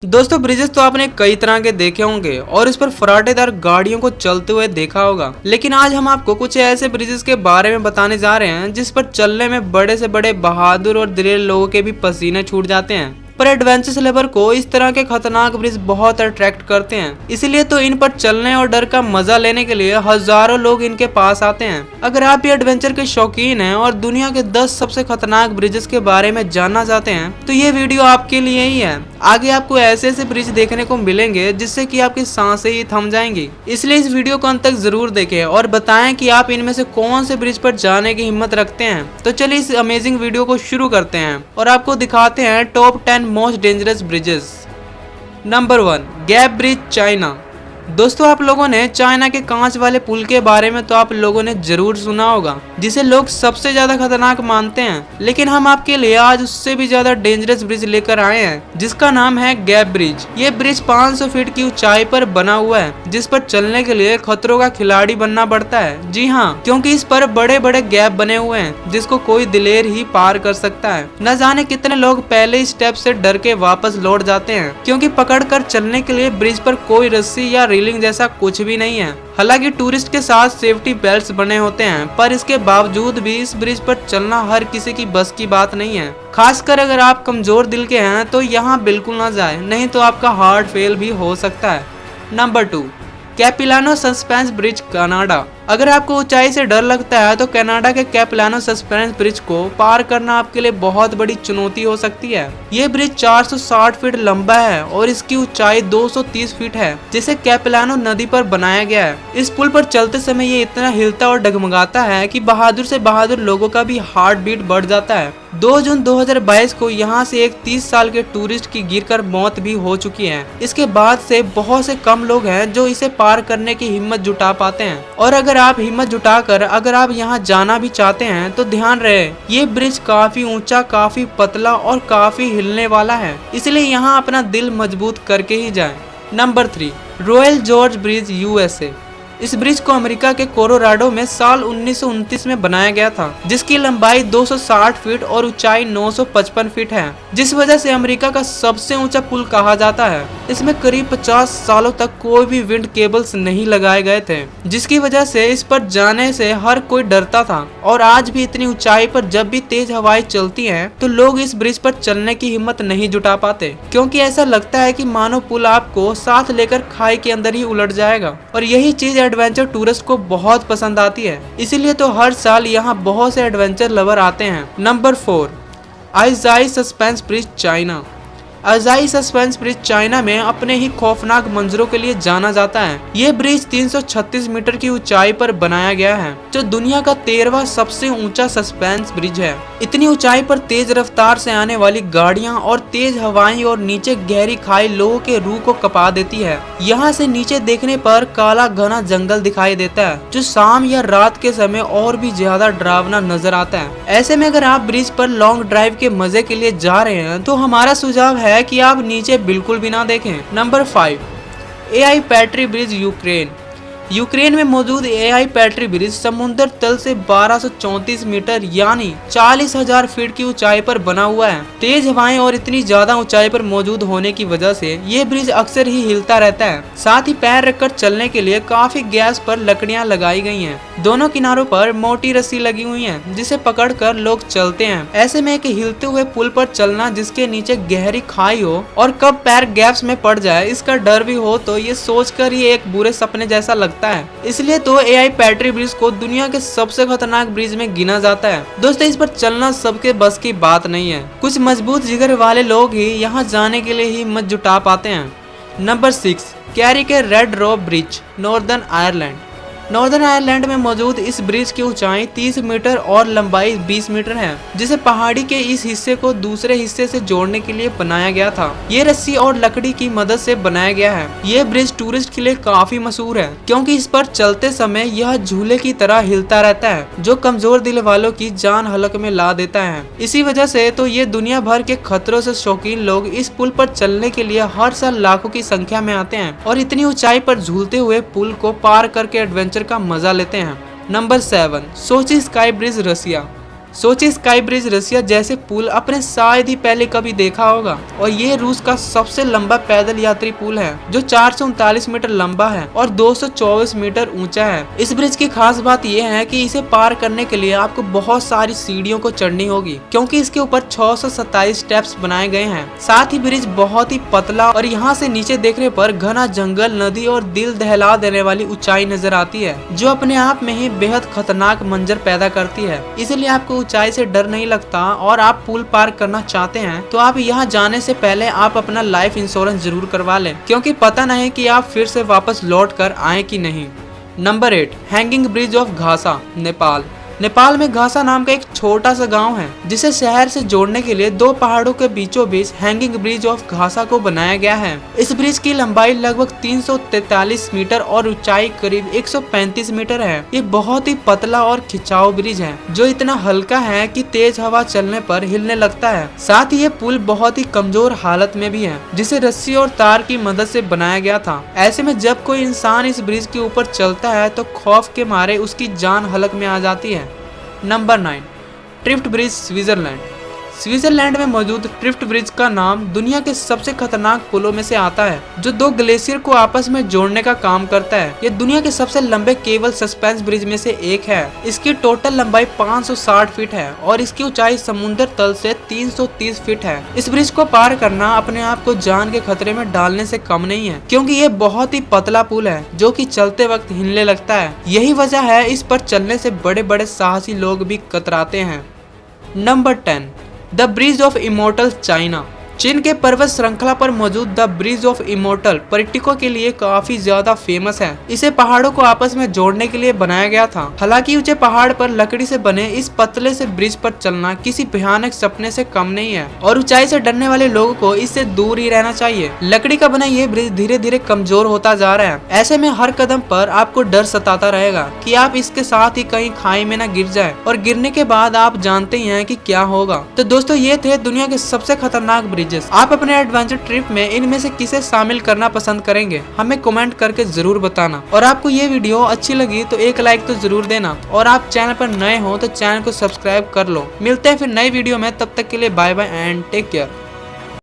दोस्तों ब्रिजेस तो आपने कई तरह के देखे होंगे और इस पर फराटेदार गाड़ियों को चलते हुए देखा होगा, लेकिन आज हम आपको कुछ ऐसे ब्रिजेस के बारे में बताने जा रहे हैं जिस पर चलने में बड़े से बड़े बहादुर और दिलेर लोगों के भी पसीने छूट जाते हैं। पर एडवेंचर लवर को इस तरह के खतरनाक ब्रिज बहुत अट्रैक्ट करते हैं, इसलिए तो इन पर चलने और डर का मजा लेने के लिए हजारों लोग इनके पास आते हैं। अगर आप भी एडवेंचर के शौकीन हैं और दुनिया के 10 सबसे खतरनाक ब्रिजेस के बारे में जानना चाहते हैं तो ये वीडियो आपके लिए ही है। आगे आपको ऐसे ऐसे ब्रिज देखने को मिलेंगे जिससे कि आपकी सांसें ही थम जाएंगी, इसलिए इस वीडियो को अंत तक जरूर देखें और बताएं कि आप इनमें से कौन से ब्रिज पर जाने की हिम्मत रखते हैं। तो चलिए इस अमेजिंग वीडियो को शुरू करते हैं और आपको दिखाते हैं top 10 most dangerous bridges. Number 1, gap bridge, China. दोस्तों आप लोगों ने चाइना के कांच वाले पुल के बारे में तो आप लोगों ने जरूर सुना होगा, जिसे लोग सबसे ज्यादा खतरनाक मानते हैं, लेकिन हम आपके लिए आज उससे भी ज्यादा डेंजरस ब्रिज लेकर आए हैं जिसका नाम है गैप ब्रिज। ये ब्रिज 500 फीट की ऊंचाई पर बना हुआ है जिस पर चलने के लिए खतरों का खिलाड़ी बनना पड़ता है। जी हाँ, क्योंकि इस पर बड़े बड़े गैप बने हुए हैं जिसको कोई दिलेर ही पार कर सकता है। न जाने कितने लोग पहले स्टेप से डर के वापस लौट जाते हैं, क्योंकि पकड़ कर चलने के लिए ब्रिज पर कोई रस्सी या रेलिंग जैसा कुछ भी नहीं है। हालांकि टूरिस्ट के साथ सेफ्टी बेल्ट्स बने होते हैं, पर इसके बावजूद भी इस ब्रिज पर चलना हर किसी की बस की बात नहीं है। खासकर अगर आप कमजोर दिल के हैं तो यहाँ बिल्कुल ना जाए, नहीं तो आपका हार्ट फेल भी हो सकता है। Number 2, Capilano suspense bridge, Canada. अगर आपको ऊंचाई से डर लगता है तो कनाडा के कैपिलानो सस्पेंस ब्रिज को पार करना आपके लिए बहुत बड़ी चुनौती हो सकती है। ये ब्रिज 460 फीट लंबा है और इसकी ऊंचाई 230 फीट है, जिसे कैपिलानो नदी पर बनाया गया है। इस पुल पर चलते समय ये इतना हिलता और डगमगाता है कि बहादुर से बहादुर लोगों का भी हार्ट बीट बढ़ जाता है। 2 जून 2022 को यहाँ से एक 30 साल के टूरिस्ट की गिरकर मौत भी हो चुकी है। इसके बाद से बहुत से कम लोग हैं जो इसे पार करने की हिम्मत जुटा पाते हैं, और अगर आप हिम्मत जुटाकर अगर आप यहाँ जाना भी चाहते हैं तो ध्यान रहे ये ब्रिज काफी ऊंचा, काफी पतला और काफी हिलने वाला है, इसलिए यहाँ अपना दिल मजबूत करके ही जाएं। Number 3, royal George bridge, USA. इस ब्रिज को अमेरिका के कोलोराडो में साल 1929 में बनाया गया था, जिसकी लंबाई 260 फीट और ऊंचाई 955 फीट है, जिस वजह से अमेरिका का सबसे ऊंचा पुल कहा जाता है। इसमें करीब 50 सालों तक कोई भी विंड केबल्स नहीं लगाए गए थे, जिसकी वजह से इस पर जाने से हर कोई डरता था। और आज भी इतनी ऊंचाई पर जब भी तेज हवाएं चलती हैं, तो लोग इस ब्रिज पर चलने की हिम्मत नहीं जुटा पाते, क्योंकि ऐसा लगता है कि मानो पुल आपको साथ लेकर खाई के अंदर ही उलट जाएगा। और यही चीज एडवेंचर टूरिस्ट को बहुत पसंद आती है, इसीलिए तो हर साल यहाँ बहुत से एडवेंचर लवर आते हैं। Number 4, Aizhai suspense bridge, China. Aizhai suspense bridge China में अपने ही खौफनाक मंजरों के लिए जाना जाता है। ये ब्रिज 336 मीटर की ऊंचाई पर बनाया गया है, जो दुनिया का 13वां सबसे ऊंचा सस्पेंस ब्रिज है। इतनी ऊंचाई पर तेज रफ्तार से आने वाली गाड़ियां और तेज हवाएं और नीचे गहरी खाई लोगों के रूह को कपा देती है। यहाँ से नीचे देखने पर काला घना जंगल दिखाई देता है, जो शाम या रात के समय और भी ज्यादा डरावना नजर आता है। ऐसे में अगर आप ब्रिज पर लॉन्ग ड्राइव के मजे के लिए जा रहे हैं तो हमारा सुझाव है कि आप नीचे बिल्कुल भी ना देखें। Number 5, Ai Petri bridge, Ukraine. Ukraine में मौजूद एआई पैट्री ब्रिज समुद्र तल से 1234 मीटर यानी 40,000 फीट की ऊंचाई पर बना हुआ है। तेज हवाएं और इतनी ज्यादा ऊंचाई पर मौजूद होने की वजह से ये ब्रिज अक्सर ही हिलता रहता है। साथ ही पैर रखकर चलने के लिए काफी गैस पर लकड़ियां लगाई गई हैं। दोनों किनारों पर मोटी रस्सी लगी हुई है जिसे पकड़कर लोग चलते हैं। ऐसे में एक हिलते हुए पुल पर चलना जिसके नीचे गहरी खाई हो और कब पैर गैप्स में पड़ जाए इसका डर भी हो, तो ये सोचकर ही एक बुरे सपने जैसा लगता है। इसलिए तो एआई पैट्री ब्रिज को दुनिया के सबसे खतरनाक ब्रिज में गिना जाता है। दोस्तों इस पर चलना सबके बस की बात नहीं है, कुछ मजबूत जिगर वाले लोग ही यहाँ जाने के लिए ही हिम्मत जुटा पाते हैं। नंबर 6, कैरी के red rock bridge, northern Ireland. Northern Ireland में मौजूद इस ब्रिज की ऊंचाई 30 मीटर और लंबाई 20 मीटर है, जिसे पहाड़ी के इस हिस्से को दूसरे हिस्से से जोड़ने के लिए बनाया गया था। ये रस्सी और लकड़ी की मदद से बनाया गया है। ये ब्रिज टूरिस्ट के लिए काफी मशहूर है, क्योंकि इस पर चलते समय यह झूले की तरह हिलता रहता है, जो कमजोर दिल वालों की जान हलक में ला देता है। इसी वजह से तो ये दुनिया भर के खतरों से शौकीन लोग इस पुल पर चलने के लिए हर साल लाखों की संख्या में आते हैं और इतनी ऊंचाई पर झूलते हुए पुल को पार करके एडवेंचर का मजा लेते हैं। नंबर 7, सोची स्काई ब्रिज, रसिया। सोचिए स्काई ब्रिज रसिया जैसे पुल अपने शायद ही पहले कभी देखा होगा। और ये रूस का सबसे लंबा पैदल यात्री पुल है जो 439 मीटर लंबा है और 224 मीटर ऊंचा है। इस ब्रिज की खास बात यह है कि इसे पार करने के लिए आपको बहुत सारी सीढ़ियों को चढ़नी होगी, क्योंकि इसके ऊपर 627 स्टेप्स बनाए गए हैं। साथ ही ब्रिज बहुत ही पतला और यहाँ से नीचे देखने पर घना जंगल, नदी और दिल दहला देने वाली ऊंचाई नजर आती है, जो अपने आप में ही बेहद खतरनाक मंजर पैदा करती है। इसलिए आपको ऊंचाई से डर नहीं लगता और आप पुल पार करना चाहते हैं तो आप यहाँ जाने से पहले आप अपना लाइफ इंश्योरेंस जरूर करवा लें, क्योंकि पता नहीं कि आप फिर से वापस लौट कर आए कि नहीं। Number 8, hanging bridge of Ghasa, Nepal. Nepal में घासा नाम का एक छोटा सा गांव है जिसे शहर से जोड़ने के लिए दो पहाड़ों के बीचों बीच हैंगिंग ब्रिज ऑफ घासा को बनाया गया है। इस ब्रिज की लंबाई लगभग 343 मीटर और ऊंचाई करीब 135 मीटर है। ये बहुत ही पतला और खिंचाव ब्रिज है जो इतना हल्का है कि तेज हवा चलने पर हिलने लगता है। साथ ही ये पुल बहुत ही कमजोर हालत में भी है, जिसे रस्सी और तार की मदद से बनाया गया था। ऐसे में जब कोई इंसान इस ब्रिज के ऊपर चलता है तो खौफ के मारे उसकी जान हलक में आ जाती है। Number 9, Trift bridge, Switzerland. Switzerland में मौजूद ट्रिफ्ट ब्रिज का नाम दुनिया के सबसे खतरनाक पुलों में से आता है, जो दो ग्लेशियर को आपस में जोड़ने का काम करता है। ये दुनिया के सबसे लंबे केबल सस्पेंस ब्रिज में से एक है। इसकी टोटल लंबाई 560 फीट है और इसकी ऊंचाई समुद्र तल से 330 फीट है। इस ब्रिज को पार करना अपने आप को जान के खतरे में डालने से कम नहीं है, क्योंकि ये बहुत ही पतला पुल है जो कि चलते वक्त हिलने लगता है। यही वजह है इस पर चलने से बड़े बड़े साहसी लोग भी कतराते हैं। Number 10, the bridge of immortal, China. चीन के पर्वत श्रृंखला पर मौजूद द ब्रिज ऑफ इमोर्टल पर्यटकों के लिए काफी ज्यादा फेमस है। इसे पहाड़ों को आपस में जोड़ने के लिए बनाया गया था। हालांकि ऊंचे पहाड़ पर लकड़ी से बने इस पतले से ब्रिज पर चलना किसी भयानक सपने से कम नहीं है और ऊंचाई से डरने वाले लोगों को इससे दूर ही रहना चाहिए। लकड़ी का बना ये ब्रिज धीरे धीरे कमजोर होता जा रहा है। ऐसे में हर कदम पर आपको डर सताता रहेगा कि आप इसके साथ ही कहीं खाई में न गिर जाए, और गिरने के बाद आप जानते ही हैं कि क्या होगा। तो दोस्तों, ये थे दुनिया के सबसे खतरनाक ब्रिज। आप अपने एडवेंचर ट्रिप में इनमें से किसे शामिल करना पसंद करेंगे, हमें कमेंट करके जरूर बताना। और आपको ये वीडियो अच्छी लगी तो एक लाइक तो जरूर देना, और आप चैनल पर नए हो तो चैनल को सब्सक्राइब कर लो। मिलते हैं फिर नई वीडियो में, तब तक के लिए bye bye and take care.